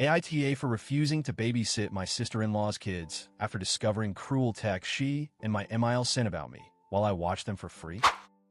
AITA for refusing to babysit my sister-in-law's kids after discovering cruel texts she and my MIL sent about me while I watched them for free.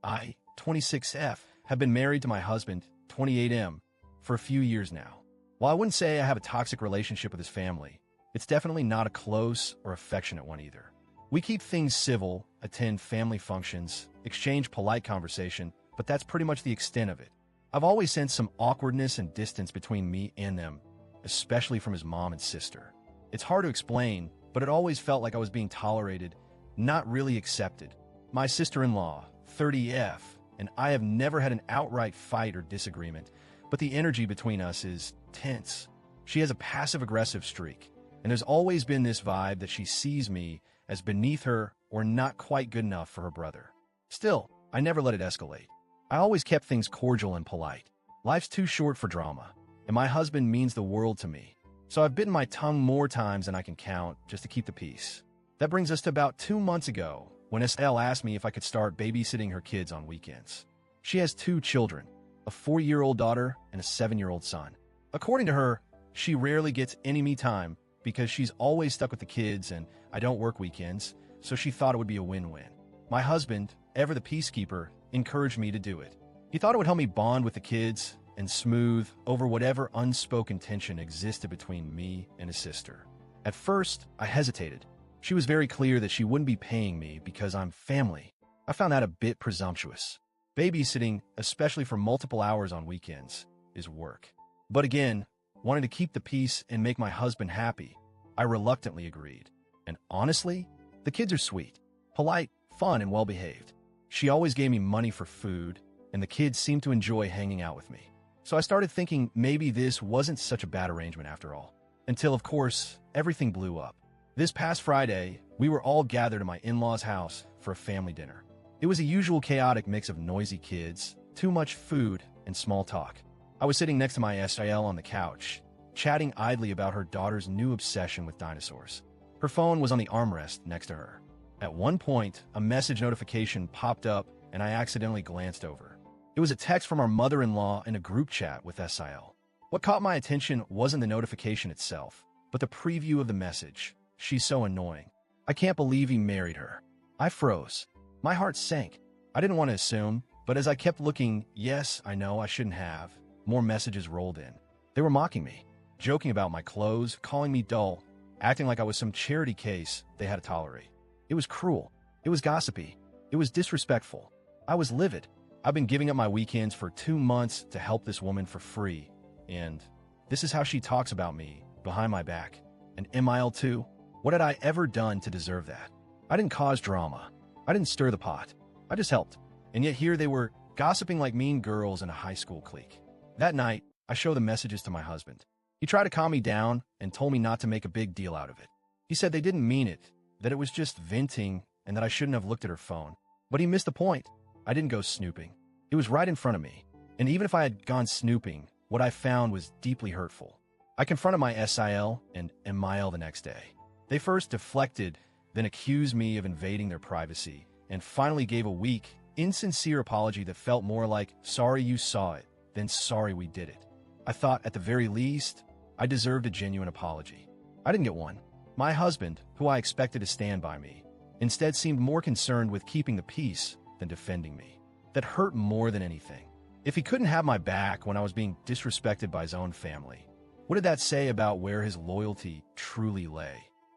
I, 26F, have been married to my husband, 28M, for a few years now. While I wouldn't say I have a toxic relationship with his family, it's definitely not a close or affectionate one either. We keep things civil, attend family functions, exchange polite conversation, but that's pretty much the extent of it. I've always sensed some awkwardness and distance between me and them, especially from his mom and sister. It's hard to explain, but it always felt like I was being tolerated, not really accepted. My sister-in-law, 30F, and I have never had an outright fight or disagreement, but the energy between us is tense. She has a passive-aggressive streak, and there's always been this vibe that she sees me as beneath her or not quite good enough for her brother. Still, I never let it escalate. I always kept things cordial and polite. Life's too short for drama, and my husband means the world to me. So I've bitten my tongue more times than I can count just to keep the peace. That brings us to about 2 months ago, when SL asked me if I could start babysitting her kids on weekends. She has 2 children, a 4-year-old daughter and a 7-year-old son. According to her, she rarely gets any me time because she's always stuck with the kids and I don't work weekends, so she thought it would be a win-win. My husband, ever the peacekeeper, encouraged me to do it. He thought it would help me bond with the kids and smooth over whatever unspoken tension existed between me and his sister. At first, I hesitated. She was very clear that she wouldn't be paying me because I'm family. I found that a bit presumptuous. Babysitting, especially for multiple hours on weekends, is work. But again, wanting to keep the peace and make my husband happy, I reluctantly agreed. And honestly, the kids are sweet, polite, fun, and well-behaved. She always gave me money for food, and the kids seemed to enjoy hanging out with me. So I started thinking maybe this wasn't such a bad arrangement after all. Until, of course, everything blew up. This past Friday, we were all gathered at my in-laws' house for a family dinner. It was a usual chaotic mix of noisy kids, too much food, and small talk. I was sitting next to my SIL on the couch, chatting idly about her daughter's new obsession with dinosaurs. Her phone was on the armrest next to her. At one point, a message notification popped up and I accidentally glanced over. It was a text from our mother-in-law in a group chat with SIL. What caught my attention wasn't the notification itself, but the preview of the message. She's so annoying. I can't believe he married her. I froze. My heart sank. I didn't want to assume, but as I kept looking, yes, I know I shouldn't have, more messages rolled in. They were mocking me, joking about my clothes, calling me dull, acting like I was some charity case they had to tolerate. It was cruel. It was gossipy. It was disrespectful. I was livid. I've been giving up my weekends for 2 months to help this woman for free, and this is how she talks about me, behind my back. And MIL too? What had I ever done to deserve that? I didn't cause drama. I didn't stir the pot. I just helped. And yet here they were, gossiping like mean girls in a high school clique. That night, I showed the messages to my husband. He tried to calm me down and told me not to make a big deal out of it. He said they didn't mean it, that it was just venting and that I shouldn't have looked at her phone. But he missed the point. I didn't go snooping. It was right in front of me. And even if I had gone snooping, what I found was deeply hurtful. I confronted my SIL and MIL the next day. They first deflected, then accused me of invading their privacy, and finally gave a weak, insincere apology that felt more like, sorry you saw it, than sorry we did it. I thought, at the very least, I deserved a genuine apology. I didn't get one. My husband, who I expected to stand by me, instead seemed more concerned with keeping the peace than defending me. That hurt more than anything. If he couldn't have my back when I was being disrespected by his own family, what did that say about where his loyalty truly lay?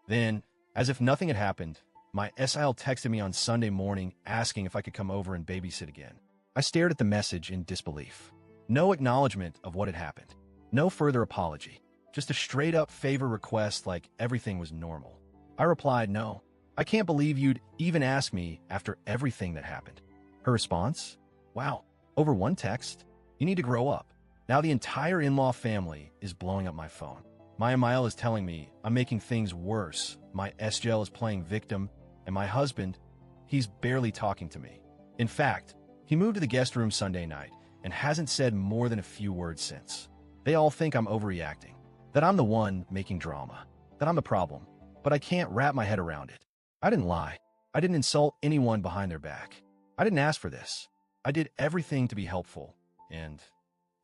Then, as if nothing had happened, my SIL texted me on Sunday morning asking if I could come over and babysit again. I stared at the message in disbelief. No acknowledgement of what had happened. No further apology. Just a straight-up favor request like everything was normal. I replied, no. I can't believe you'd even ask me after everything that happened. Her response? Wow, over one text? You need to grow up. Now the entire in-law family is blowing up my phone. My MIL is telling me I'm making things worse. My SGL is playing victim, and my husband, he's barely talking to me. In fact, he moved to the guest room Sunday night and hasn't said more than a few words since. They all think I'm overreacting, that I'm the one making drama, that I'm the problem, but I can't wrap my head around it. I didn't lie. I didn't insult anyone behind their back. I didn't ask for this. I did everything to be helpful, and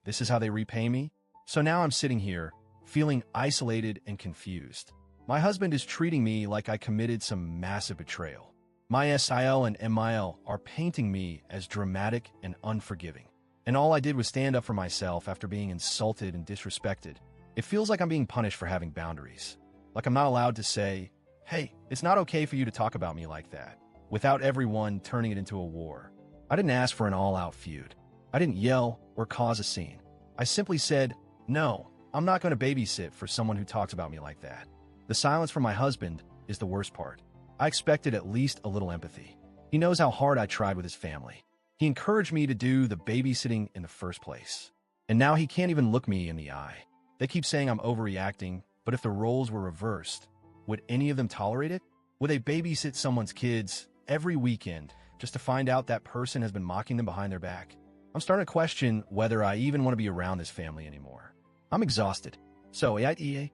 this is how they repay me? So now I'm sitting here, feeling isolated and confused. My husband is treating me like I committed some massive betrayal. My SIL and MIL are painting me as dramatic and unforgiving. And all I did was stand up for myself after being insulted and disrespected. It feels like I'm being punished for having boundaries. Like I'm not allowed to say, hey, it's not okay for you to talk about me like that, without everyone turning it into a war. I didn't ask for an all-out feud. I didn't yell or cause a scene. I simply said, no, I'm not going to babysit for someone who talks about me like that. The silence from my husband is the worst part. I expected at least a little empathy. He knows how hard I tried with his family. He encouraged me to do the babysitting in the first place. And now he can't even look me in the eye. They keep saying I'm overreacting, but if the roles were reversed, would any of them tolerate it? Would they babysit someone's kids every weekend just to find out that person has been mocking them behind their back? I'm starting to question whether I even want to be around this family anymore. I'm exhausted. So, AITA,